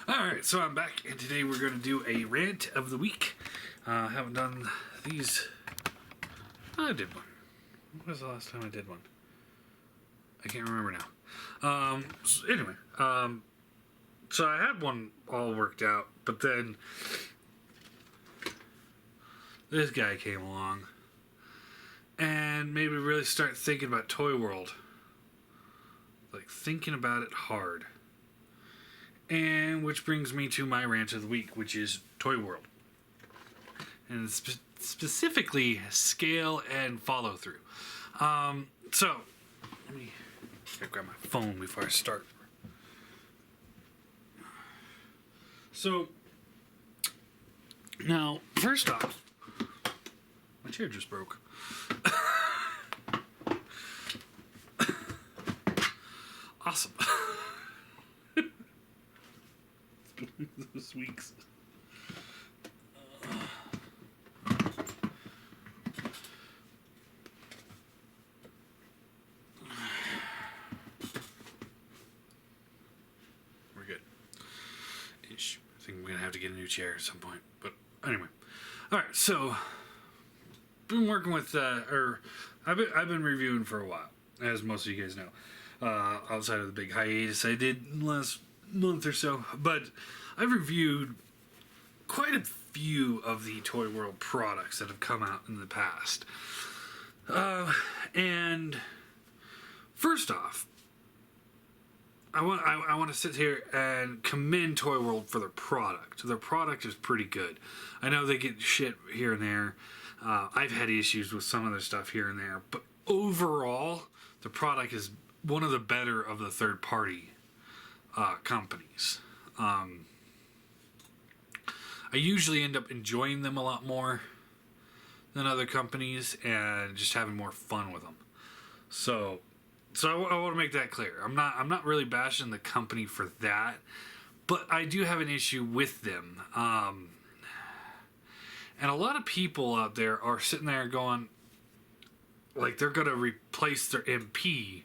Alright, so I'm back, and today we're going to do a rant of the week. I haven't done these. I did one. When was the last time I did one? I can't remember now. So I had one all worked out, but then this guy came along and made me really start thinking about Toyworld. Like, thinking about it hard. And which brings me to my rant of the week, which is Toyworld. And specifically, scale and follow through. So, let me grab my phone before I start. So, now, first off, my chair just broke. Awesome. Those weeks. We're good. Ish. I think I'm gonna have to get a new chair at some point. But anyway, all right. So, been working with, I've been reviewing for a while, as most of you guys know. Outside of the big hiatus I did last month or so, but I've reviewed quite a few of the Toyworld products that have come out in the past. And first off, I want to sit here and commend Toyworld for their product. Their product is pretty good. I know they get shit here and there. I've had issues with some of their stuff here and there, but overall, the product is one of the better of the third-party companies. I usually end up enjoying them a lot more than other companies and just having more fun with them. So I want to make that clear. I'm not really bashing the company for that, but I do have an issue with them. And a lot of people out there are sitting there going, like, they're going to replace their MP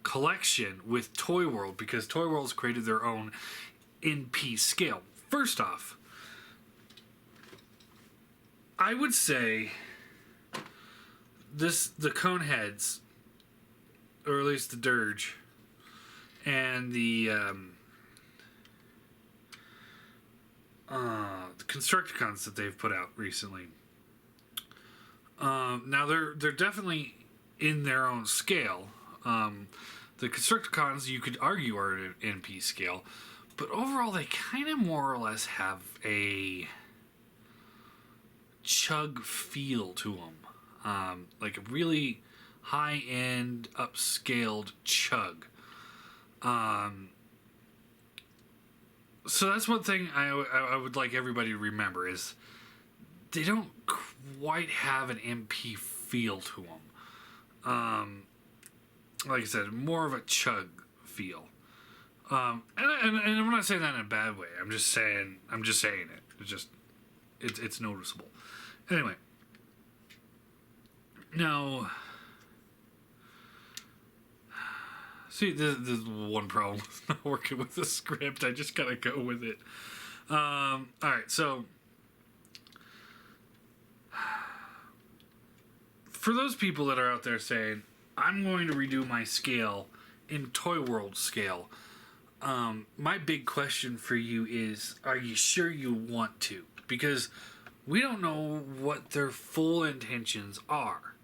collection with Toyworld because Toyworld's created their own NP scale. First off, I would say the cone heads, or at least the dirge, and the Constructicons that they've put out recently. Now they're definitely in their own scale. The Constructicons, you could argue, are an NP scale, but overall they kind of more or less have a chug feel to them. Like a really high-end, upscaled chug. So that's one thing I would like everybody to remember is they don't quite have an MP feel to them. Like I said, more of a chug feel. And I'm not saying that in a bad way. I'm just saying it. It's noticeable. Anyway. Now, see, this is one problem with not working with the script. I just gotta go with it. Alright, so for those people that are out there saying, I'm going to redo my scale in Toyworld Scale, my big question for you is, are you sure you want to? Because we don't know what their full intentions are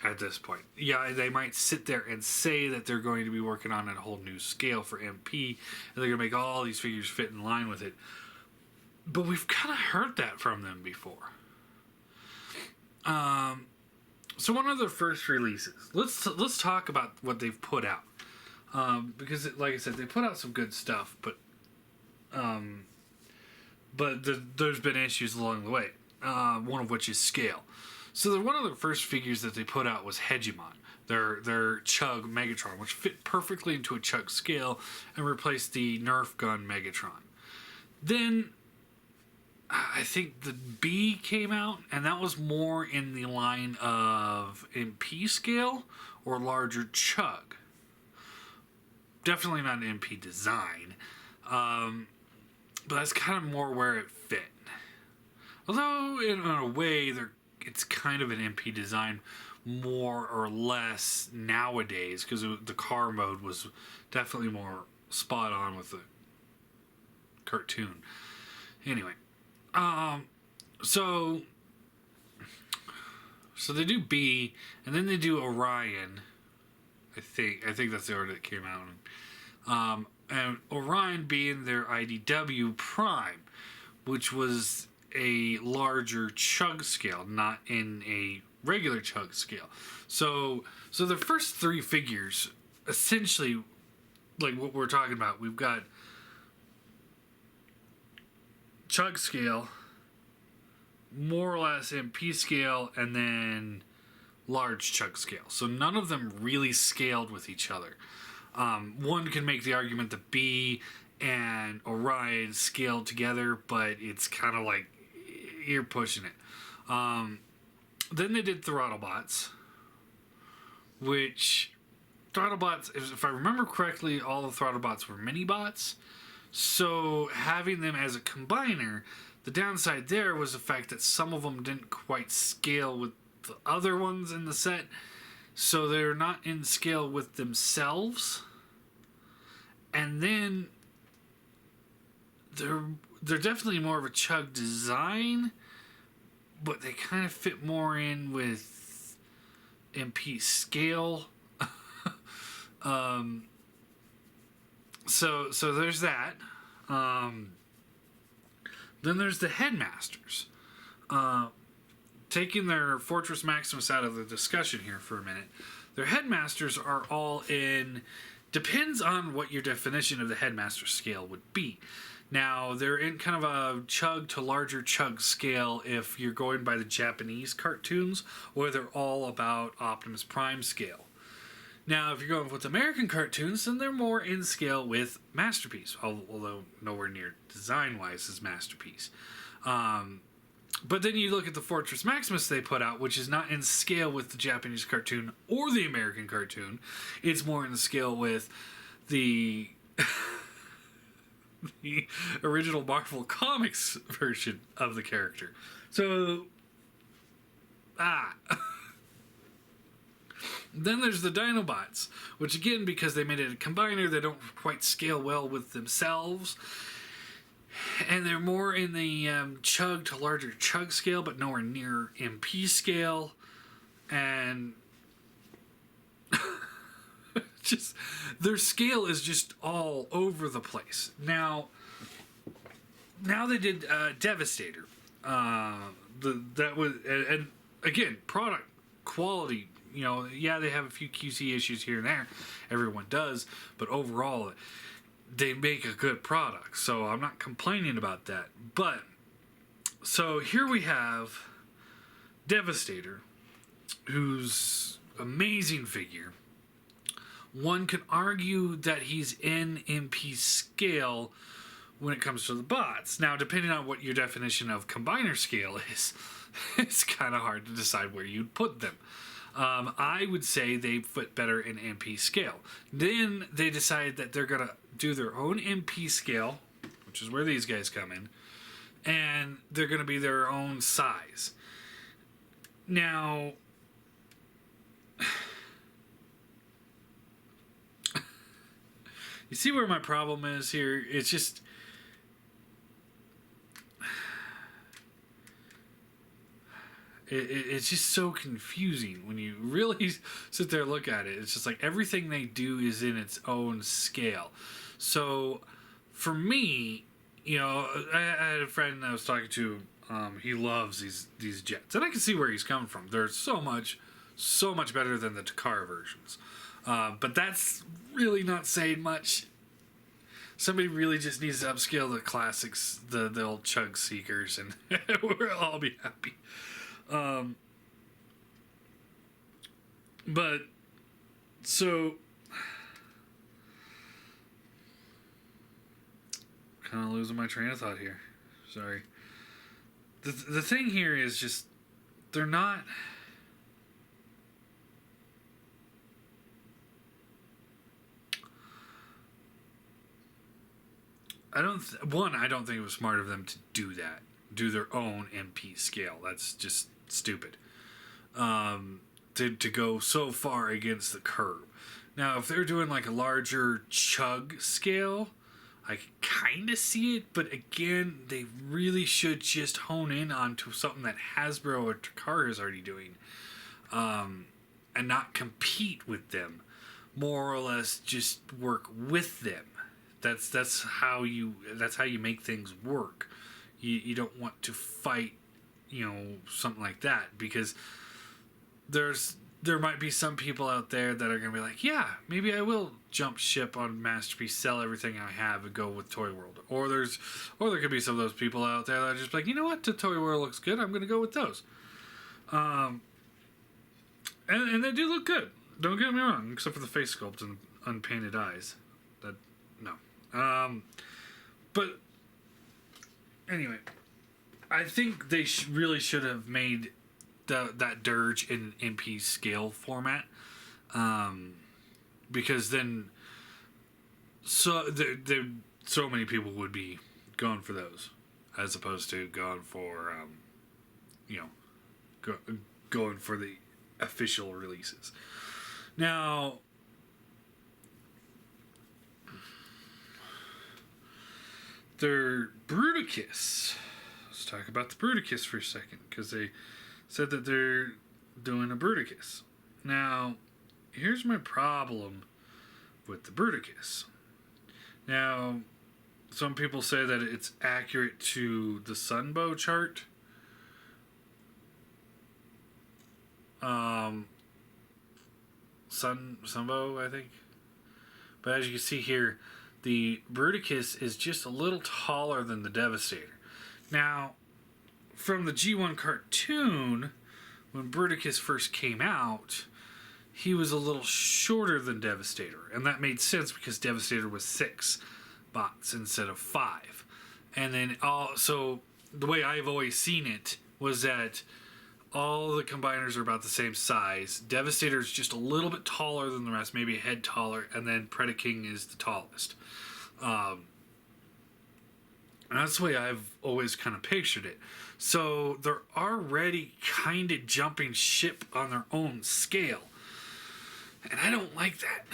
at this point. Yeah, they might sit there and say that they're going to be working on a whole new scale for MP, and they're going to make all these figures fit in line with it. But we've kind of heard that from them before. So one of their first releases, let's talk about what they've put out, because like I said, they put out some good stuff, but there's been issues along the way. One of which is scale. So one of the first figures that they put out was Hegemon, their Chug Megatron, which fit perfectly into a Chug scale and replaced the Nerf gun Megatron. Then I think the B came out, and that was more in the line of MP scale or larger Chug. Definitely not an MP design. but that's kind of more where it fit. Although in a way, it's kind of an MP design, more or less nowadays, because the car mode was definitely more spot on with the cartoon. Anyway, so they do B, and then they do Orion. I think that's the order that came out. And Orion being their IDW Prime, which was a larger chug scale, not in a regular chug scale. So the first three figures, essentially, like what we're talking about, we've got chug scale, more or less MP scale, and then large chug scale. So none of them really scaled with each other. One can make the argument that B and Orion scaled together, but it's kind of like you're pushing it. Then they did Throttlebots, which Throttlebots, if I remember correctly, all the Throttlebots were mini-bots. So having them as a combiner, the downside there was the fact that some of them didn't quite scale with the other ones in the set. So they're not in scale with themselves. And then they're definitely more of a chug design, but they kind of fit more in with MP scale. So there's that. Then there's the Headmasters. Taking their Fortress Maximus out of the discussion here for a minute. Their Headmasters are all in... Depends on what your definition of the Headmaster scale would be. Now, they're in kind of a chug to larger chug scale if you're going by the Japanese cartoons, or they're all about Optimus Prime scale. Now, if you're going with American cartoons, then they're more in scale with Masterpiece, although nowhere near design-wise as Masterpiece. But then you look at the Fortress Maximus they put out, which is not in scale with the Japanese cartoon or the American cartoon. It's more in scale with the the original Marvel Comics version of the character. So, Then there's the Dinobots, which again, because they made it a combiner, they don't quite scale well with themselves. And they're more in the chug to larger chug scale, but nowhere near MP scale. And just their scale is just all over the place. Now they did Devastator. That was, and again, product quality. You know, yeah, they have a few QC issues here and there. Everyone does, but overall, they make a good product. So I'm not complaining about that. But so here we have Devastator, who's amazing figure. One could argue that he's in MP scale when it comes to the bots. Now, depending on what your definition of combiner scale is, it's kind of hard to decide where you'd put them. I would say they fit better in MP scale. Then they decided that they're going to do their own MP scale, which is where these guys come in, and they're going to be their own size. Now, you see where my problem is here? It's just... It's just so confusing when you really sit there and look at it. It's just like everything they do is in its own scale. So for me, you know, I had a friend I was talking to. He loves these jets, and I can see where he's coming from. They're so much better than the Takara versions. But that's really not saying much. Somebody really just needs to upscale the classics, the old Chug Seekers, and we'll all be happy. But so kind of losing my train of thought here. Sorry. The thing here is just they're not. I don't think it was smart of them to do that. Do their own MP scale. That's just stupid. To go so far against the curve. Now, if they're doing like a larger chug scale, I kind of see it, but again, they really should just hone in onto something that Hasbro or Takara is already doing, and not compete with them. More or less, just work with them. That's how you make things work. You don't want to fight, something like that, because there might be some people out there that are going to be like, yeah, maybe I will jump ship on Masterpiece, sell everything I have, and go with Toyworld. Or there could be some of those people out there that are just like, you know what, the Toyworld looks good, I'm going to go with those. And they do look good. Don't get me wrong, except for the face sculpt and unpainted eyes. No. But anyway, I think they really should have made that Dirge in MP scale format, because then so many people would be going for those as opposed to going for going for the official releases. Now, their Bruticus. Let's talk about the Bruticus for a second, because they said that they're doing a Bruticus. Now, here's my problem with the Bruticus. Now, some people say that it's accurate to the Sunbow chart. Sunbow, I think. But as you can see here, the Bruticus is just a little taller than the Devastator. Now, from the G1 cartoon, when Bruticus first came out, he was a little shorter than Devastator. And that made sense because Devastator was 6 bots instead of 5. And then, so the way I've always seen it was that all the combiners are about the same size. Devastator is just a little bit taller than the rest, maybe a head taller, and then Predaking is the tallest. And that's the way I've always kind of pictured it. So they're already kind of jumping ship on their own scale. And I don't like that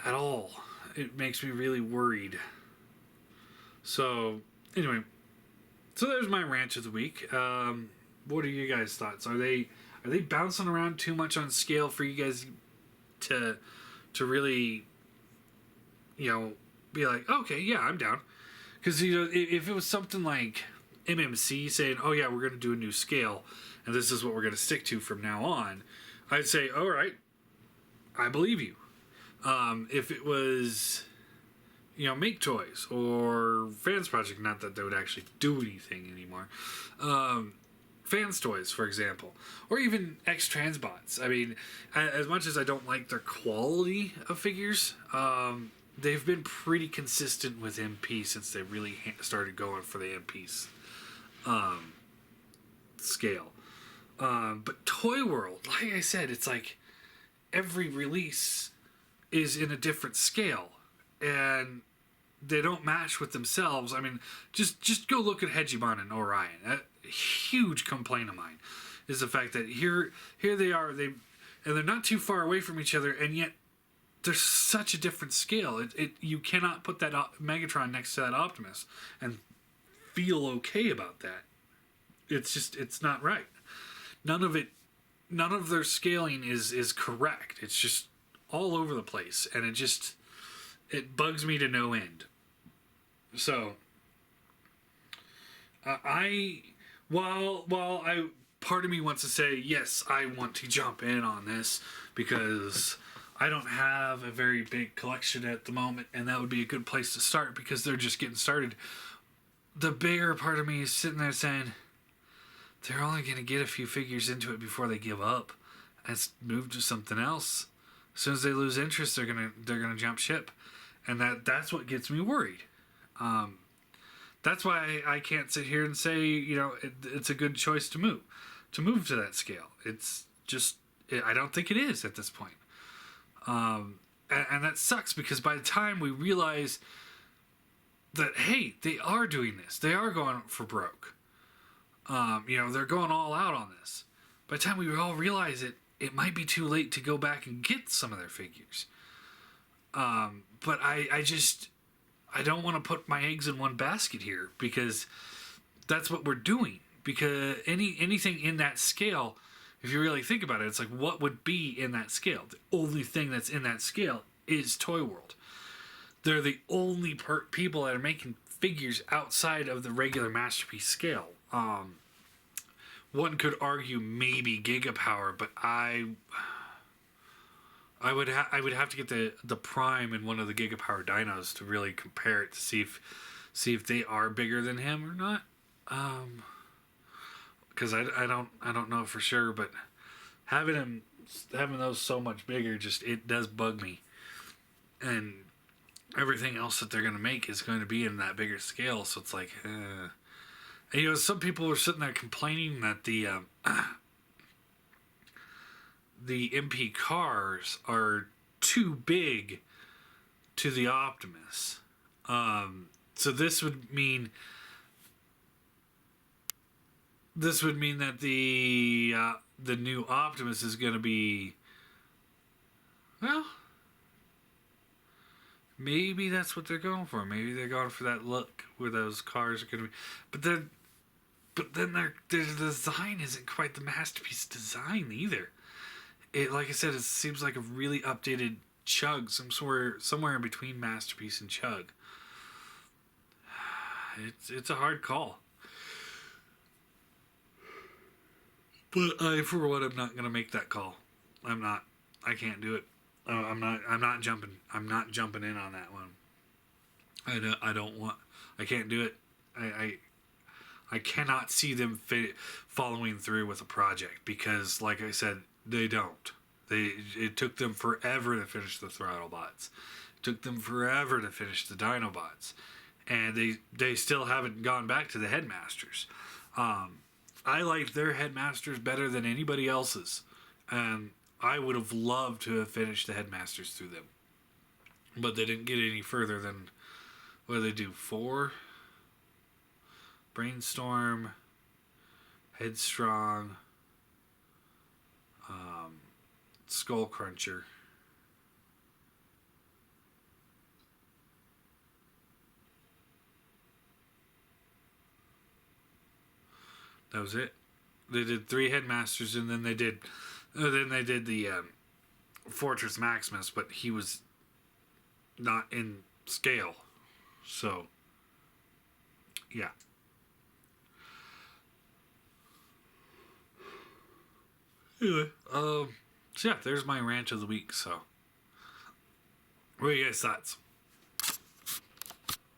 at all. It makes me really worried. So, anyway. So there's my rant of the week. What are you guys' thoughts? Are they bouncing around too much on scale for you guys to really, be like, okay, yeah, I'm down? Because if it was something like MMC saying, oh yeah, we're going to do a new scale, and this is what we're going to stick to from now on, I'd say, all right, I believe you. If it was, Make Toys or Fans Project, not that they would actually do anything anymore. Fans Toys, for example, or even X-Transbots. I mean, as much as I don't like their quality of figures, they've been pretty consistent with MP since they really started going for the MP scale. But Toyworld, like I said, it's like every release is in a different scale, and they don't match with themselves. I mean, just go look at Hegemon and Orion. A huge complaint of mine is the fact that here they are, and they're not too far away from each other, and yet there's such a different scale. You cannot put that Megatron next to that Optimus and feel okay about that. It's not right. None of their scaling is correct. It's just all over the place, and it bugs me to no end. So, part of me wants to say, yes, I want to jump in on this because I don't have a very big collection at the moment, and that would be a good place to start because they're just getting started. The bigger part of me is sitting there saying, they're only going to get a few figures into it before they give up and move to something else. As soon as they lose interest, they're gonna jump ship, and that's what gets me worried. That's why I can't sit here and say it's a good choice to move to that scale. It's just I don't think it is at this point, and that sucks because by the time we realize that, hey, they are doing this. They are going for broke. They're going all out on this. By the time we all realize it, it might be too late to go back and get some of their figures. But I don't want to put my eggs in one basket here, because that's what we're doing. Because anything in that scale, if you really think about it, it's like, what would be in that scale? The only thing that's in that scale is Toyworld. They're the only people that are making figures outside of the regular Masterpiece scale. One could argue maybe Gigapower, but I would have to get the Prime in one of the Gigapower dinos to really compare it, to see if they are bigger than him or not. Because I don't know for sure, but having those so much bigger, it does bug me. And everything else that they're going to make is going to be in that bigger scale, so it's like, And, some people were sitting there complaining that the MP cars are too big to the Optimus. So this would mean that the new Optimus is going to be, well, maybe that's what they're going for. Maybe they're going for that look where those cars are going to be, but then their design isn't quite the Masterpiece design either. It, like I said, it seems like a really updated Chug, somewhere in between Masterpiece and Chug. It's a hard call, but for one, I'm not gonna make that call. I'm not. I can't do it. I'm not jumping. I'm not jumping in on that one. I don't want. I can't do it. I cannot see them following through with a project, because, like I said, they don't. It took them forever to finish the Throttlebots. It took them forever to finish the Dinobots, and they still haven't gone back to the Headmasters. I liked their Headmasters better than anybody else's, and I would have loved to have finished the Headmasters through them, but they didn't get any further than, what did they do, 4? Brainstorm, Headstrong, Skull Cruncher. That was it. They did 3 Headmasters, and then they did the Fortress Maximus, but he was not in scale. So, yeah. Anyway, so yeah, there's my rant of the week. So, what are you guys' thoughts?